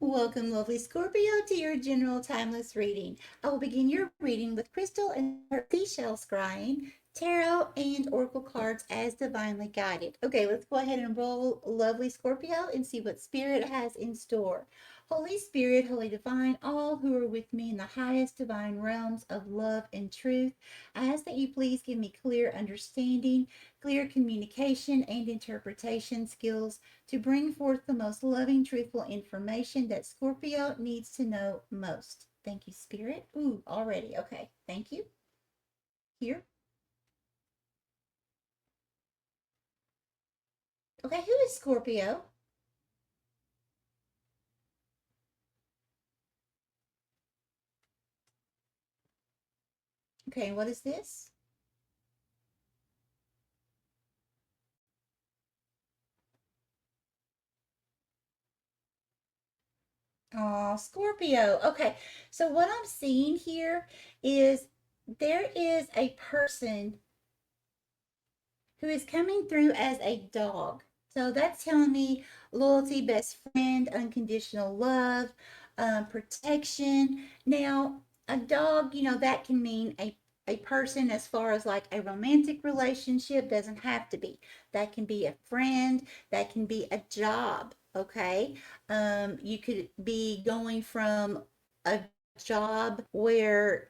Welcome, lovely Scorpio, to your general timeless reading. I will begin your reading with crystal and her seashell scrying, tarot, and oracle cards as divinely guided. Okay, let's go ahead and roll, lovely Scorpio, and see what Spirit has in store. Holy Spirit, Holy Divine, all who are with me in the highest divine realms of love and truth, I ask that you please give me clear understanding, clear communication, and interpretation skills to bring forth the most loving, truthful information that Scorpio needs to know most. Thank you, Spirit. Ooh, already. Okay. Thank you. Here. Okay. Who is Scorpio? Okay. What is this? Oh, Scorpio. Okay. So, what I'm seeing here is there is a person who is coming through as a dog. So that's telling me loyalty, best friend, unconditional love, protection. Now, a dog, that can mean a person as far as like a romantic relationship, doesn't have to be. That can be a friend, that can be a job, okay? You could be going from a job where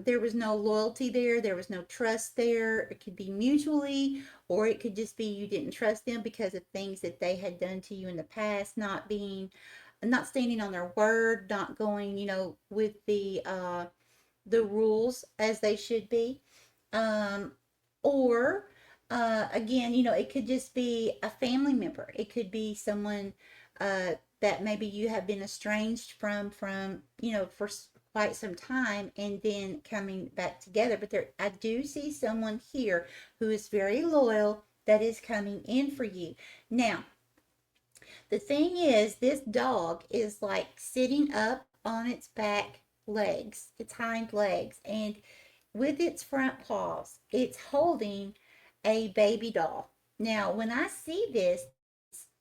there was no loyalty there was no trust there. It could be mutually, or it could just be you didn't trust them because of things that they had done to you in the past, not standing on their word, not going, with the rules as they should be. Um, or again, it could just be a family member. It could be someone that maybe you have been estranged from for quite some time, and then coming back together. But I do see someone here who is very loyal that is coming in for you. Now, the thing is, this dog is like sitting up on its back legs, its hind legs, and with its front paws, it's holding a baby doll. Now, when I see this,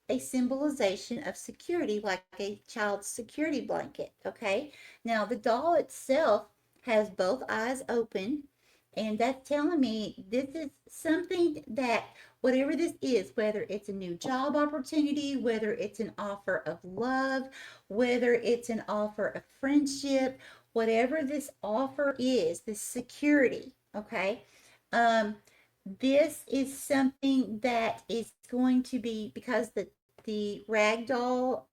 a symbolization of security, like a child's security blanket. Okay. Now, the doll itself has both eyes open, and that's telling me this is something that, whatever this is, whether it's a new job opportunity, whether it's an offer of love, whether it's an offer of friendship, whatever this offer is, this security, okay? Um, this is something that is going to be, because the rag doll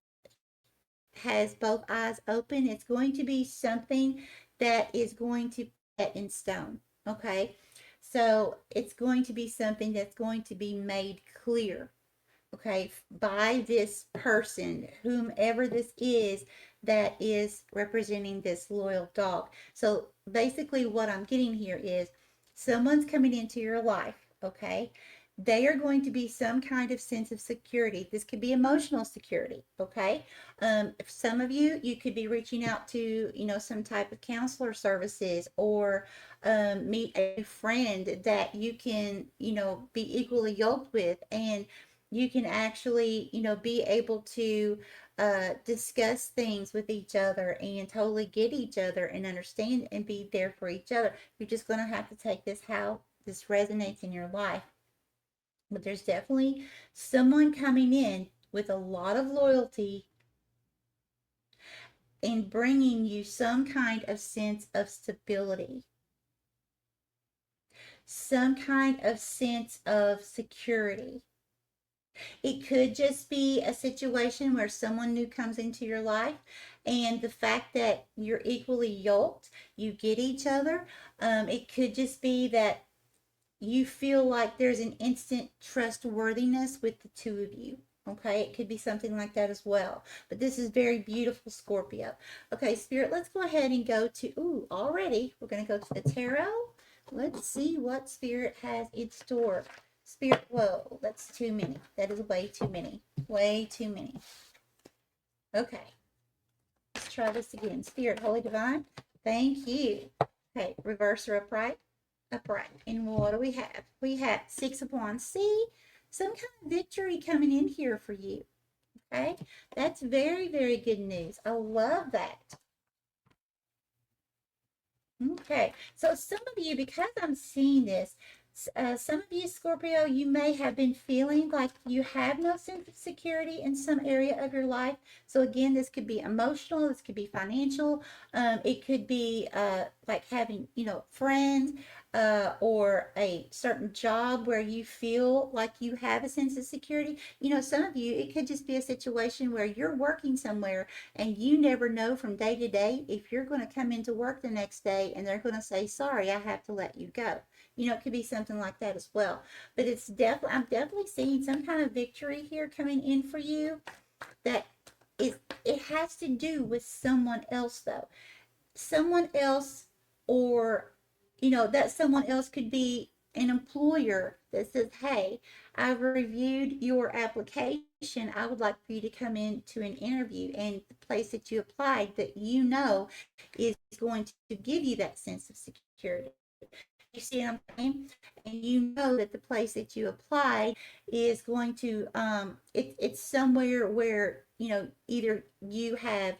has both eyes open, it's going to be something that is going to be set in stone. Okay. So it's going to be something that's going to be made clear, okay, by this person, whomever this is that is representing this loyal dog. So basically, what I'm getting here is someone's coming into your life, okay? They are going to be some kind of sense of security. This could be emotional security, okay? Some of you could be reaching out to, some type of counselor services, or meet a friend that you can, be equally yoked with, and you can actually, be able to discuss things with each other and totally get each other and understand and be there for each other. You're just going to have to take this how this resonates in your life. But there's definitely someone coming in with a lot of loyalty and bringing you some kind of sense of stability, some kind of sense of security. It could just be a situation where someone new comes into your life, and the fact that you're equally yoked, you get each other. It could just be that you feel like there's an instant trustworthiness with the two of you. Okay, it could be something like that as well. But this is very beautiful, Scorpio. Okay, Spirit, let's go ahead and go to, already, we're going to go to the tarot. Let's see what Spirit has in store. Spirit, whoa, that's too many. That is way too many. Way too many. Okay, let's try this again. Spirit, Holy Divine, thank you. Okay, reverse or upright? Upright. And what do we have? We have Six of Wands. See, some kind of victory coming in here for you. Okay, that's very, very good news. I love that. Okay, so some of you, because I'm seeing this, some of you, Scorpio, you may have been feeling like you have no sense of security in some area of your life. So again, this could be emotional, this could be financial, it could be like having, friends, or a certain job where you feel like you have a sense of security. Some of you, it could just be a situation where you're working somewhere and you never know from day to day if you're going to come into work the next day and they're going to say, sorry, I have to let you go. It could be something like that as well. But I'm definitely seeing some kind of victory here coming in for you that is, it has to do with someone else though. Someone else, or that someone else could be an employer that says, hey, I've reviewed your application, I would like for you to come in to an interview, and the place that you applied that is going to give you that sense of security. You see what I'm saying? And you know that the place that you applied is going to it's somewhere where either you have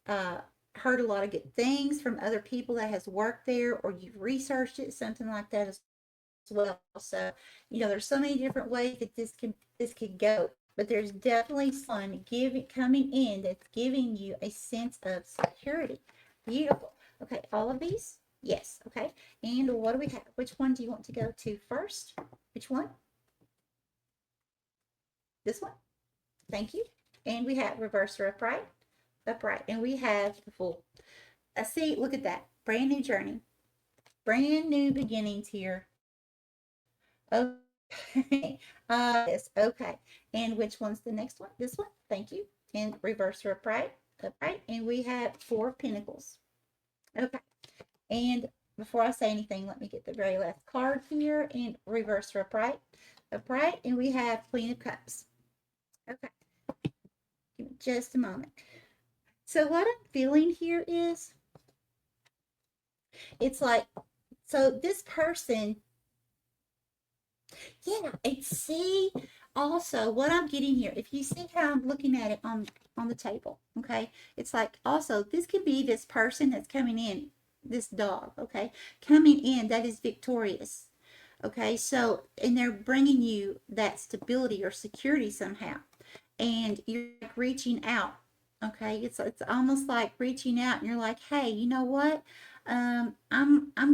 uh, heard a lot of good things from other people that has worked there, or you've researched it, something like that as well. So, there's so many different ways that this could go, but there's definitely someone coming in that's giving you a sense of security. Beautiful. Okay, all of these? Yes. Okay. And what do we have? Which one do you want to go to first? Which one? This one? Thank you. And we have reverse or upright. Upright. And we have the full. See, look at that. Brand new journey. Brand new beginnings here. Okay. Yes. Okay. And which one's the next one? This one. Thank you. And reverse or upright. Upright. And we have 4 of Pentacles. Okay. And before I say anything, let me get the very last card here. And reverse or upright. Upright. And we have Queen of Cups. Okay. Give me just a moment. So what I'm feeling here is, it's like, so this person, yeah, and see also what I'm getting here. If you see how I'm looking at it on the table, okay, it's like also this could be this person that's coming in, this dog, okay, coming in that is victorious, okay. So, and they're bringing you that stability or security somehow, and you're like reaching out. Okay, it's almost like reaching out, and you're like, hey, you know what? I'm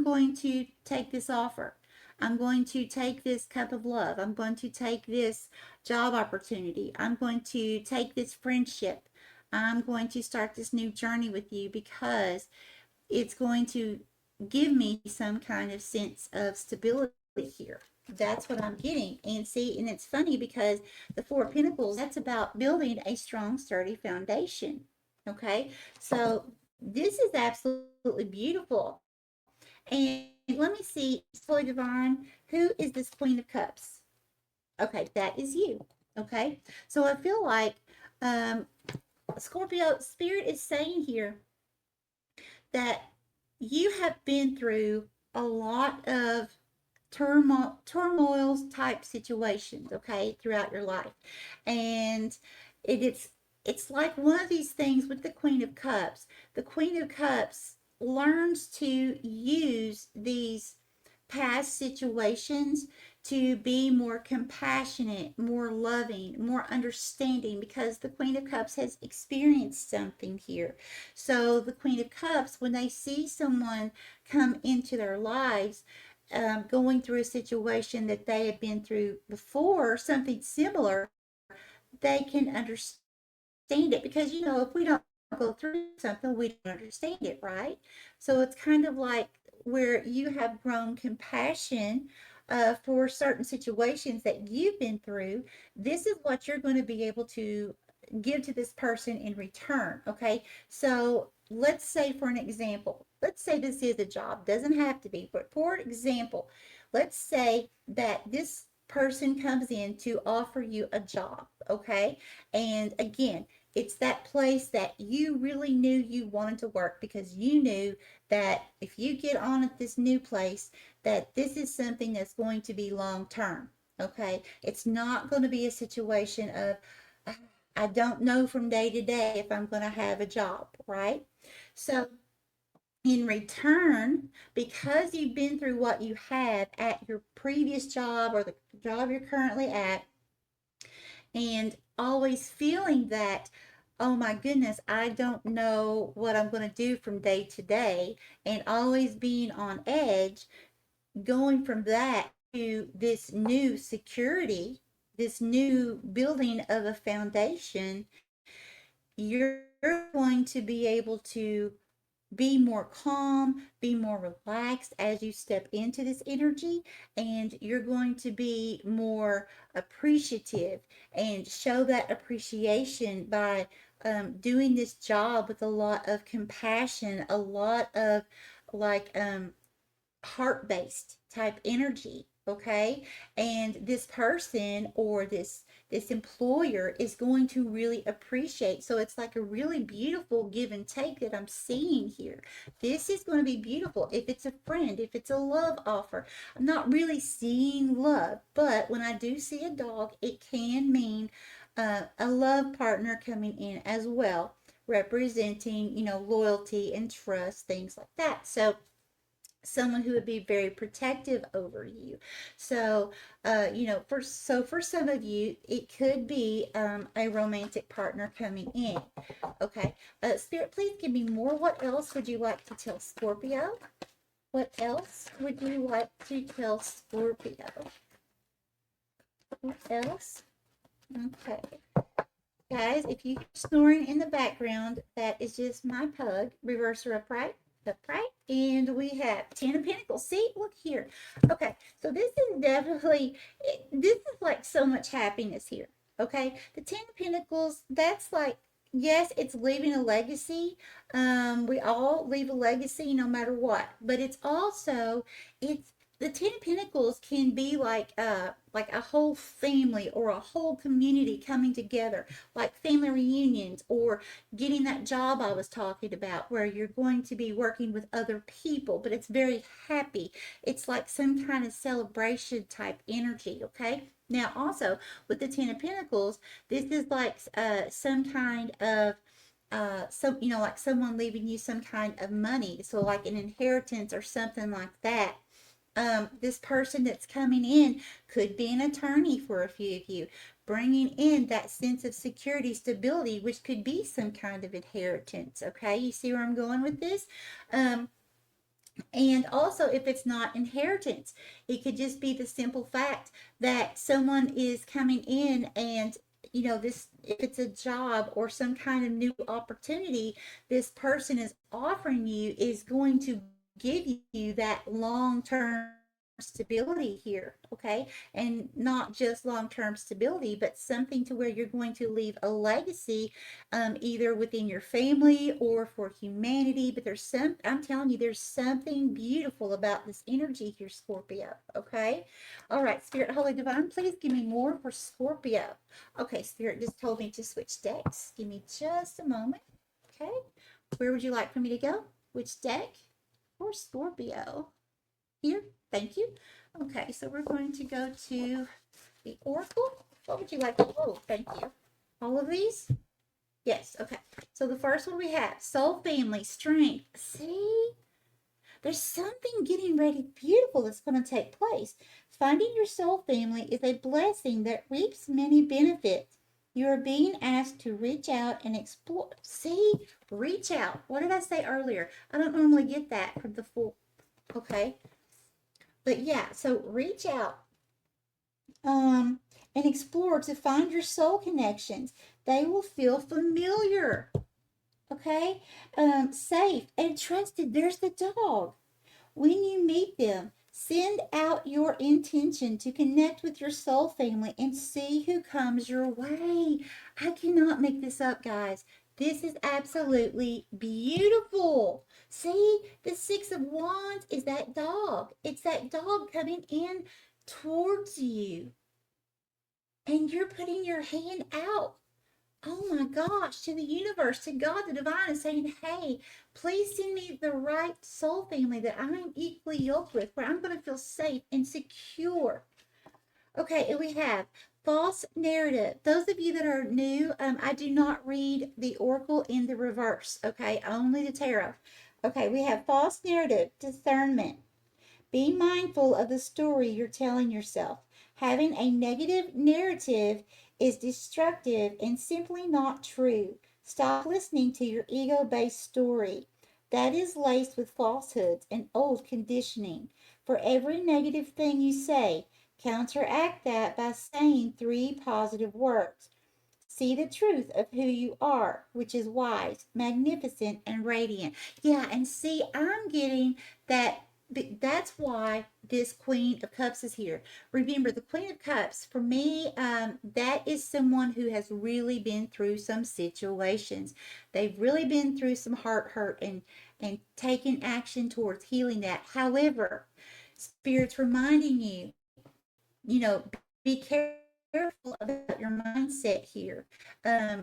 going to take this offer. I'm going to take this cup of love. I'm going to take this job opportunity. I'm going to take this friendship. I'm going to start this new journey with you because it's going to give me some kind of sense of stability here. That's what I'm getting. And see, and it's funny because the 4 of Pentacles, that's about building a strong, sturdy foundation. Okay. So this is absolutely beautiful. And let me see, Soy Divine, who is this Queen of Cups? Okay, that is you. Okay. So I feel like Scorpio Spirit is saying here that you have been through a lot of turmoils type situations, okay, throughout your life. And it's like one of these things with the Queen of Cups. The Queen of Cups learns to use these past situations to be more compassionate, more loving, more understanding, because the Queen of Cups has experienced something here. So the Queen of Cups, when they see someone come into their lives, going through a situation that they have been through before, something similar, they can understand it, because if we don't go through something, we don't understand it, right? So it's kind of like where you have grown compassion for certain situations that you've been through. This is what you're going to be able to give to this person in return. Okay, so let's say, for an example, let's say this is a job, doesn't have to be, but for example, let's say that this person comes in to offer you a job. Okay, and again, it's that place that you really knew you wanted to work, because you knew that if you get on at this new place, that this is something that's going to be long term. Okay, it's not going to be a situation of, I don't know from day to day if I'm going to have a job, right? So in return, because you've been through what you had at your previous job or the job you're currently at, and always feeling that, oh my goodness, I don't know what I'm going to do from day to day, and always being on edge, going from that to this new security, this new building of a foundation, you're going to be able to be more calm, be more relaxed as you step into this energy, and you're going to be more appreciative and show that appreciation by doing this job with a lot of compassion, a lot of like heart-based type energy, okay? And this person or this employer is going to really appreciate. So it's like a really beautiful give and take that I'm seeing here. This is going to be beautiful if it's a friend, if it's a love offer. I'm not really seeing love, but when I do see a dog, it can mean a love partner coming in as well, representing, loyalty and trust, things like that. So someone who would be very protective over you. So for some of you it could be a romantic partner coming in. Okay, Spirit, please give me more. What else would you like to tell Scorpio? What else would you like to tell Scorpio? What else? Okay, guys, if you hear snoring in the background, that is just my pug. Reverse or upright. Upright. And we have 10 of Pentacles. See, look here. Okay, so this is definitely, this is like so much happiness here. Okay, the 10 of Pentacles, that's like, yes, it's leaving a legacy. We all leave a legacy no matter what. But it's also, it's the 10 of Pentacles can be like a whole family or a whole community coming together, like family reunions, or getting that job I was talking about where you're going to be working with other people, but it's very happy. It's like some kind of celebration type energy, okay? Now, also with the 10 of Pentacles, this is like some kind of like someone leaving you some kind of money, so like an inheritance or something like that. This person that's coming in could be an attorney for a few of you, bringing in that sense of security, stability, which could be some kind of inheritance. Okay, you see where I'm going with this? And also, if it's not inheritance, it could just be the simple fact that someone is coming in and this, if it's a job or some kind of new opportunity this person is offering you, is going to give you that long-term stability here, okay? And not just long-term stability, but something to where you're going to leave a legacy, either within your family or for humanity. But I'm telling you, there's something beautiful about this energy here, Scorpio, okay? All right, Spirit, Holy Divine, please give me more for Scorpio. Okay, Spirit just told me to switch decks. Give me just a moment, okay? Where would you like for me to go? Which deck? For Scorpio. Here, thank you. Okay, so we're going to go to the Oracle. What would you like? Oh, thank you. All of these? Yes, okay. So the first one we have, soul family, strength. See? There's something getting ready beautiful that's going to take place. Finding your soul family is a blessing that reaps many benefits. You are being asked to reach out and explore. See? Reach out. What did I say earlier? I don't normally get that from the full. Okay. But yeah, so reach out and explore to find your soul connections. They will feel familiar, okay? Safe and trusted. There's the dog. When you meet them, send out your intention to connect with your soul family and see who comes your way. I cannot make this up, guys. This is absolutely beautiful. See, the Six of Wands is that dog. It's that dog coming in towards you. And you're putting your hand out, oh my gosh, to the universe, to God, the divine, and saying, hey, please send me the right soul family that I'm equally yoked with, where I'm going to feel safe and secure. Okay, and we have false narrative. Those of you that are new, I do not read the oracle in the reverse, okay? Only the tarot. Okay, we have false narrative, discernment. Be mindful of the story you're telling yourself. Having a negative narrative is destructive and simply not true. Stop listening to your ego based story. That is laced with falsehoods and old conditioning. For every negative thing you say, counteract that by saying three positive words. See the truth of who you are, which is wise, magnificent, and radiant. Yeah, and see, I'm getting that. That's why this Queen of Cups is here. Remember, the Queen of Cups, for me, that is someone who has really been through some situations. They've really been through some heart hurt and taken action towards healing that. However, Spirit's reminding you, be careful about your mindset here,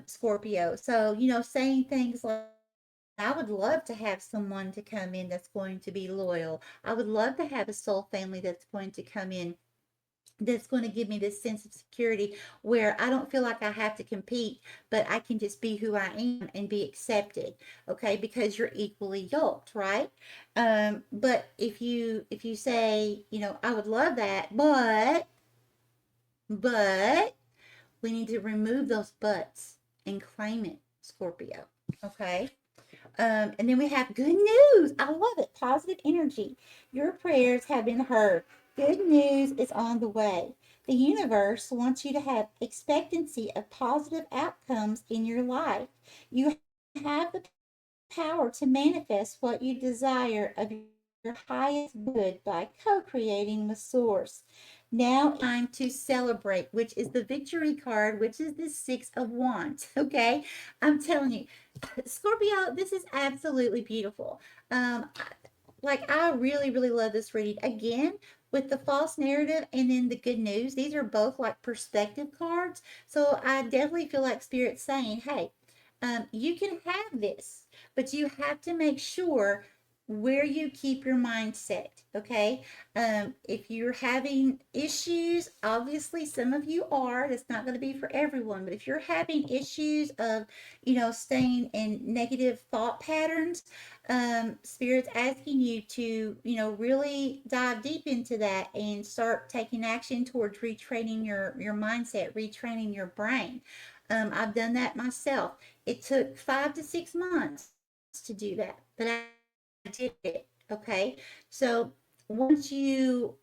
Scorpio. So, saying things like, I would love to have someone to come in that's going to be loyal. I would love to have a soul family that's going to come in, that's going to give me this sense of security where I don't feel like I have to compete, but I can just be who I am and be accepted. Okay, because you're equally yoked, right? But if you say, I would love that, but we need to remove those buts and claim it, Scorpio. Okay. And then we have good news. I love it. Positive energy. Your prayers have been heard. Good news is on the way. The universe wants you to have expectancy of positive outcomes in your life. You have the power to manifest what you desire of your highest good by co-creating with source. Now time to celebrate, which is the victory card, which is the 6 of Wands. Okay, I'm telling you, Scorpio, this is absolutely beautiful. um like, I really, really love this reading. Again, with the false narrative and then the good news, these are both like perspective cards. So I definitely feel like Spirit's saying, hey, you can have this, but you have to make sure where you keep your mindset. Okay. If you're having issues, obviously some of you are, that's not going to be for everyone, but if you're having issues of, staying in negative thought patterns, Spirit's asking you to, really dive deep into that and start taking action towards retraining your mindset, retraining your brain. I've done that myself. It took 5 to 6 months to do that, but I did it. Okay. So once you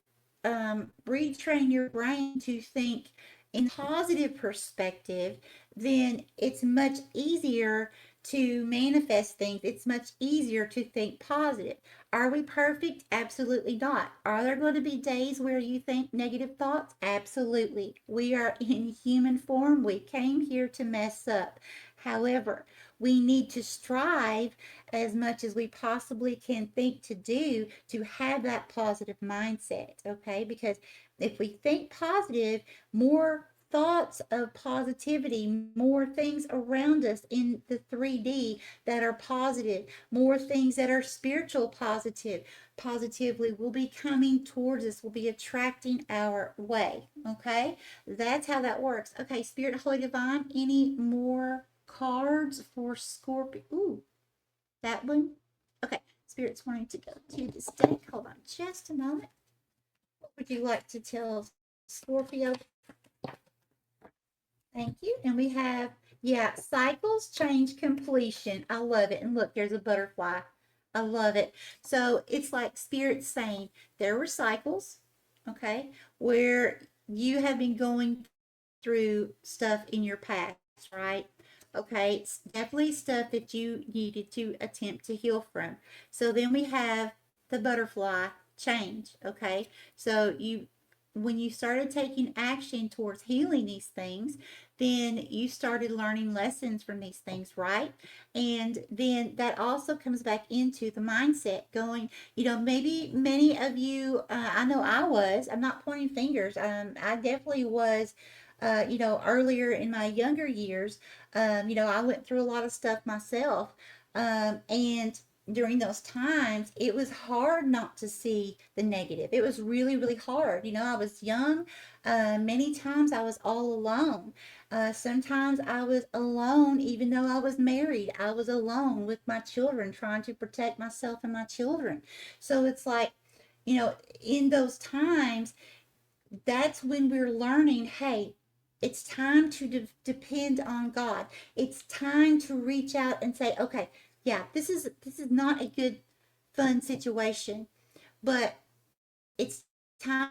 retrain your brain to think in positive perspective, then it's much easier to manifest things. It's much easier to think positive. Are we perfect? Absolutely not. Are there going to be days where you think negative thoughts? Absolutely. We are in human form. We came here to mess up. However, we need to strive as much as we possibly can think to do to have that positive mindset, okay? Because if we think positive, more thoughts of positivity, more things around us in the 3D that are positive, more things that are spiritual positively will be coming towards us, will be attracting our way. Okay, that's how that works. Okay, Spirit, Holy Divine, any more cards for Scorpio? Ooh, that one. Okay, Spirit's wanting to go to this deck. Hold on just a moment. What would you like to tell Scorpio? Thank you. And we have, yeah, cycles change completion. I love it. And look, there's a butterfly. I love it. So it's like Spirit saying there were cycles, okay, where you have been going through stuff in your past, right? Okay, it's definitely stuff that you needed to attempt to heal from. So then we have the butterfly change, okay? So when you started taking action towards healing these things, then you started learning lessons from these things, right? And then that also comes back into the mindset going, maybe many of you, I know I was, I'm not pointing fingers, I definitely was, earlier in my younger years, I went through a lot of stuff myself. And during those times, it was hard not to see the negative. It was really, really hard. I was young. Many times I was all alone. Sometimes I was alone, even though I was married. I was alone with my children, trying to protect myself and my children. So it's like, in those times, that's when we're learning, hey, it's time to depend on God. It's time to reach out and say, okay, yeah, this is not a good fun situation, but it's time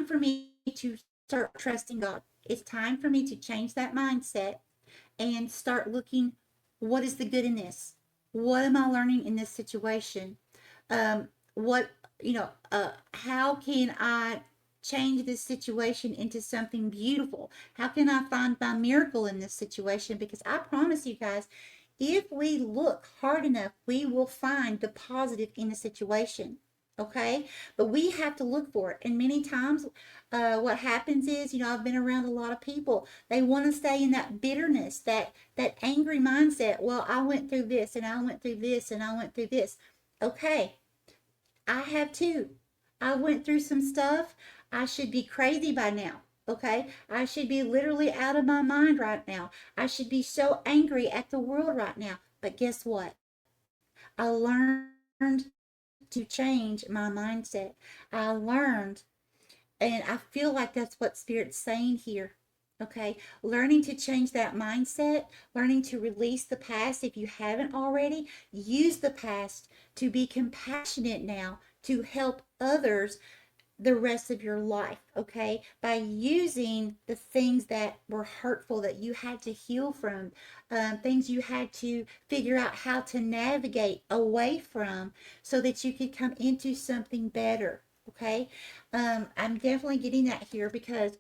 for me to start trusting God. It's time for me to change that mindset and start looking, what is the good in this? What am I learning in this situation? What, how can I change this situation into something beautiful? How can I find my miracle in this situation? Because I promise you guys, if we look hard enough, we will find the positive in the situation. Okay, but we have to look for it. And many times, what happens is, I've been around a lot of people. They want to stay in that bitterness, that angry mindset. Well, I went through this, and I went through this, and I went through this. Okay, I have too. I went through some stuff. I should be crazy by now. Okay, I should be literally out of my mind right now. I should be so angry at the world right now. But guess what? I learned to change my mindset. I learned, and I feel like that's what Spirit's saying here. Okay, learning to change that mindset, learning to release the past if you haven't already. Use the past to be compassionate now, to help others the rest of your life, okay? By using the things that were hurtful that you had to heal from, things you had to figure out how to navigate away from so that you could come into something better, okay? I'm definitely getting that here because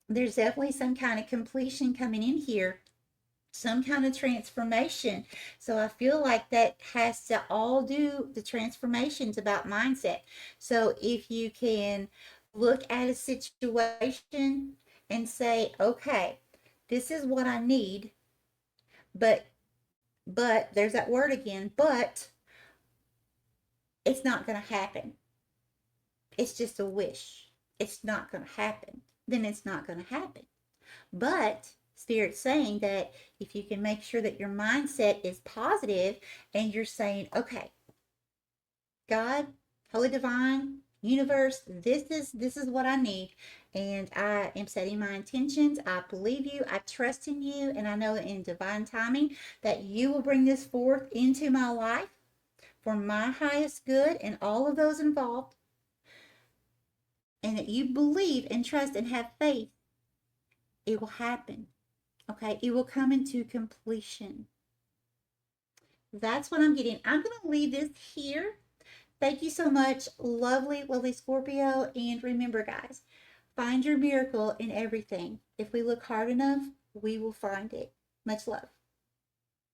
there's definitely some kind of completion coming in here, some kind of transformation. So I feel like that has to all do the transformations about mindset. So if you can look at a situation and say, okay, this is what I need, but there's that word again, but it's not going to happen. It's just a wish. It's not going to happen. Then it's not going to happen. But Spirit's saying that if you can make sure that your mindset is positive and you're saying, okay, God, Holy Divine, Universe, this is what I need. And I am setting my intentions. I believe you. I trust in you. And I know in divine timing that you will bring this forth into my life for my highest good and all of those involved. And that you believe and trust and have faith, it will happen. Okay, it will come into completion. That's what I'm getting. I'm going to leave this here. Thank you so much, lovely, lovely Scorpio. And remember, guys, find your miracle in everything. If we look hard enough, we will find it. Much love.